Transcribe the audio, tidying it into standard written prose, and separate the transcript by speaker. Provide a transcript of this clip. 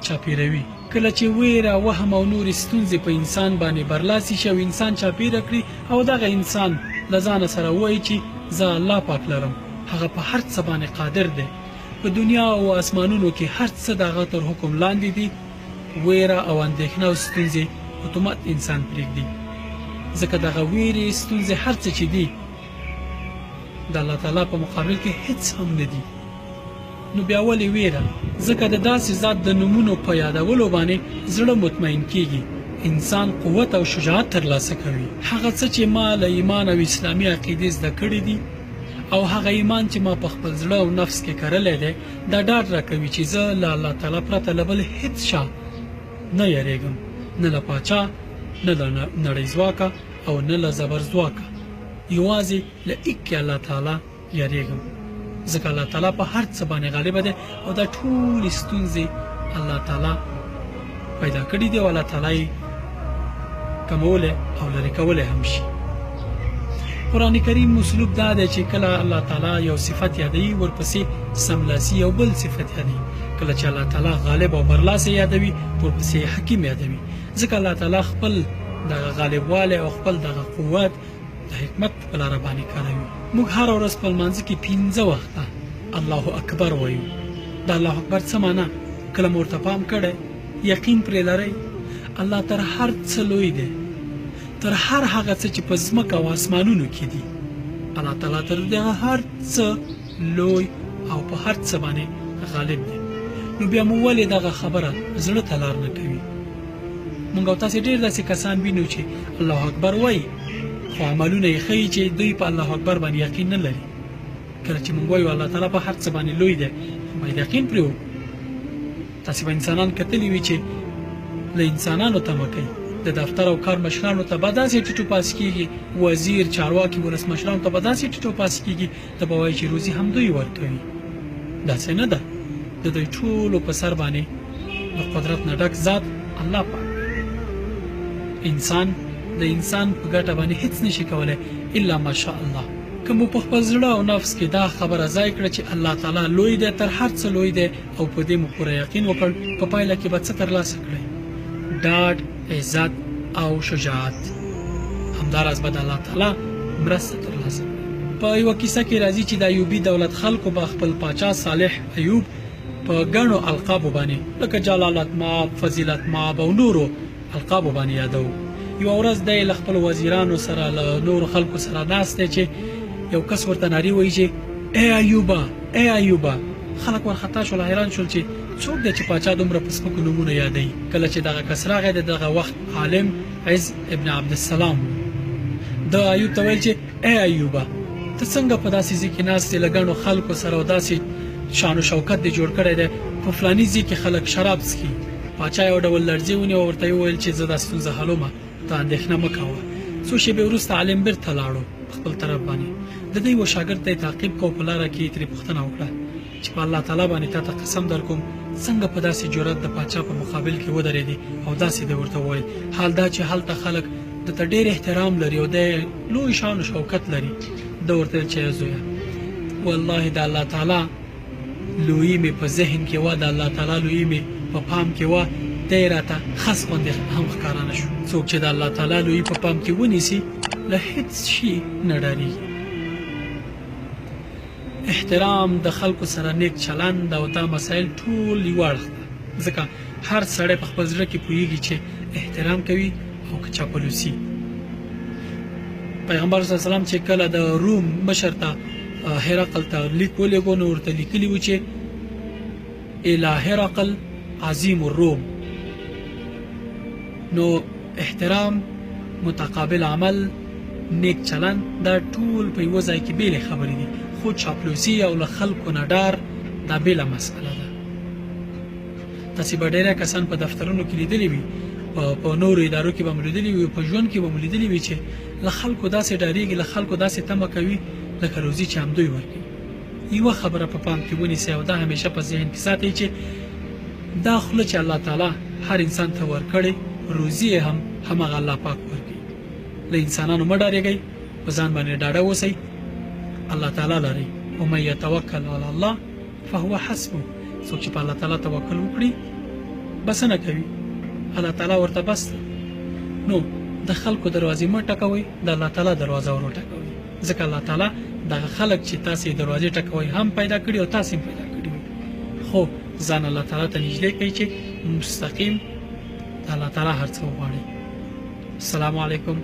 Speaker 1: چاپیروي. کله چې ویره، وهم او نورې ستونزې په انسان باندې برلاسي شي او انسان چاپیره کړي او دغه انسان له ځانه سره وایي چې زه الله پاک لرم، هغه په هر څه باندې قادر دی، په دنیا او اسمانونو کې هر څه د هغه تر حکم لاندې دي، ویره او اندېښنه او ستونزې اتومات انسان پرېږدي. ځکه دغه ویرې ستونزې هر څه چې دي د الله تعالی په مقابل کې هیڅ هم نه دي. نو بیا ولې ویره؟ ځکه د داسې ذات د نومونو په یادولو باندې زړه مطمئن کیږي، انسان قوت او شجاعت ترلاسه کوي. هغه څه چې ما له ایمان او اسلامي عقیدې زده کړي دي او هغه ایمان چې ما په خپل زړه او نفس کې کرلی دی، دا ډاډ راکوي چې زه له الله تعالی پرته له بل هیڅ شا نه یریږم، نه له پاچا، نه له نړۍ ځواکه او نه له زبر ځواکه، یوازې له ایکې الله تعالی یریږم. ځکه الله تعالی په هر څه باندې غالب دی او دا ټولې ستونزې الله تعالی پیدا کړي دي او الله تعالی کمولی او لرې کولی هم شي. قرآن کریم اسلوب دا دی چې کله الله تعالی یو صفت یادوي ورپسې سملاسي یو بل صفت یادوي، کله چې الله تعالی غالب او برلاسی یادوي ورپسې حکیم یادوي. ځکه الله تعالی خپل دغه غالبوالی او خپل دغه قوت د حکمت په لاره باندې کاروي. موږ هره ورځ په لمانځه کې 15 وخته الله اکبر وایو. د الله اکبر څه معنا؟ کله مو ورته پام کړی؟ یقین پرې لرئ الله تر هر څه لوی دی، تر هر هغه څه چې په ځمکه او اسمانونو کې دي. الله تعالی تر دغه هر څه لوی او په هر څه باندې غالب دی. نو بیا مو ولې دغه خبره زړه ته لار نه کوي؟ موږ او تاسې ډېر داسې کسان وینو چې الله اکبر وایي خو عملونه یې ښیي چې دوی په الله اکبر باندې یقین نه لري. کله چې موږ وایو الله تعالی په هر څه باندې لوی دی، باید یقین پرې وکړو. تاسې به انسانان کتلي وي چې له انسانانو تمه کوي، د دفتر او کار مشرانو ته به داسې ټیټو پاس کېږي، وزیر، چارواکي، ولسمشرانو ته به داسې ټیټو پاس کېږي، ته به وایي چې روزي هم دوی ورکوي. داسې نه ده، د دوی ټولو په سر باندې د قدرت نه ډک ذات الله پاک. انسان د انسان په ګټه باندې هیڅ نشي کولی الا ماشاء الله. که مو په خپل زړه او نفس کې دا خبره ځای کړه چې الله تعالی لوی دی، تر هر څه لوی دی او په دې مو پوره یقین وکړ، په پایله کې به څه ترلاسه کړئ؟ ډاډ، عزت او شجاعت. همداراز به د الله تعالی مرسته ترلاسه کړئ. په یوه کیسه کې راځي چې د ایوبي دولت خلکو به خپل پاچا صالح ایوب په ګڼو القابو باندې لکه جلالت مآب، فضیلت مآب او نورو القابو باندې یادو. یوه ورځ دی له خپلو وزیرانو سره له نورو خلکو سره ناست دی چې یو کس ورته نارې وایي چې ای ایوبه، ای ایوبه. خلک ورخطا شول، حیران شول چې څوک دی چې پاچا دومره په سپکو نومونه یادوي. کله چې دغه کس راغی، د دغه وخت عالم عز ابن عبدالسلام، د ایوب ته ویل چې ای ایوبه، ته څنګه په داسې ځای کې ناست یې له ګڼو خلکو سره او داسې شان و شوکت دې جوړ کړی دی، په فلاني ځای کې خلک شراب څښي. پاچا یو ډول لړزې ونیو او ورته یې وویل چې زه دا ستونزه حلومه، ته اندېښنه مه کوه. څو شېبې وروسته عالم بېرته لاړو خپل طرف باندې. د ده یوه شاګرد ته یې تعقیب کو، په لاره کې یې ترې پوښتنه وکړه چې په الله تعالی باندې تا ته قسم در کوم، څنګه په داسې جرأت د پاچا په مقابل کې ودرېدې او داسې دې ورته وویل، حال دا چې هلته خلک دته ډېر احترام لري او د لوی شان و شوکت لري. ده ورته ویل چې ای زویه، والله د الله تعالی لویي مې په ذهن کې وه، د الله تعالی لویي مې په پام کې وه، دی راته خس غوندې هم ښکاره نه شو. څوک چې د الله تعالی لویي په پام کې ونیسي له هیڅ شي نه ډارېږي. احترام، د خلکو سره نیک چلند او دا مسایل ټول یو اړخ ده. ځکه هر سړی په خپل زړه کې پوهېږي چې احترام کوي او که چاپلوسي. پیغمبر صلی الله علیه وسلم چې کله د روم مشر ته هرقل ته لیک ولېږو، نو ورته لیکلي و چې الی هرقل عظیم الروم. نو احترام، متقابل عمل، نیک چلند، دا ټول په یوه ځای کې بېلې خبرې دي. خو چاپلوسي او له خلکو نه ډار دا بېله مسئله ده. تاسې به ډېری کسان په دفترونو کې لیدلي وي، په نورو ادارو کې به مو لیدلي وي، په ژوند کې به مو لیدلي وي چې له خلکو داسې ډارېږي، له خلکو داسې تمه کوي لکه روزي چې همدوی ورکوي. یوه خبره په پام کې ونیسئ او دا همیشه په ذهن کې ساتئ چې دا خوله چې الله تعالی هر انسان ته ورکړې، روزي یې هم همغه الله پاک ورکوي. له انسانانو مه ډارېږئ، په ځان باندې ډاډه اوسئ، الله تعالی لرئ. ومن یتوکل علی الله فهو حسبه. څوک چې په الله تعالی توکل وکړي بسنه کوي الله تعالی ورته بس نو د خلکو دروازې مه ټکوئ د الله تعالی دروازه ور وټکوئ ځکه الله تعالی دغه خلک چې تاسې دروازې ټکوئ هم پیدا کړي او تاسې هم پیدا کړي خو ځان الله تعالی ته نږدې کوي چې مستقیم د الله تعالی هر څه وغواړي. السلام علیکم.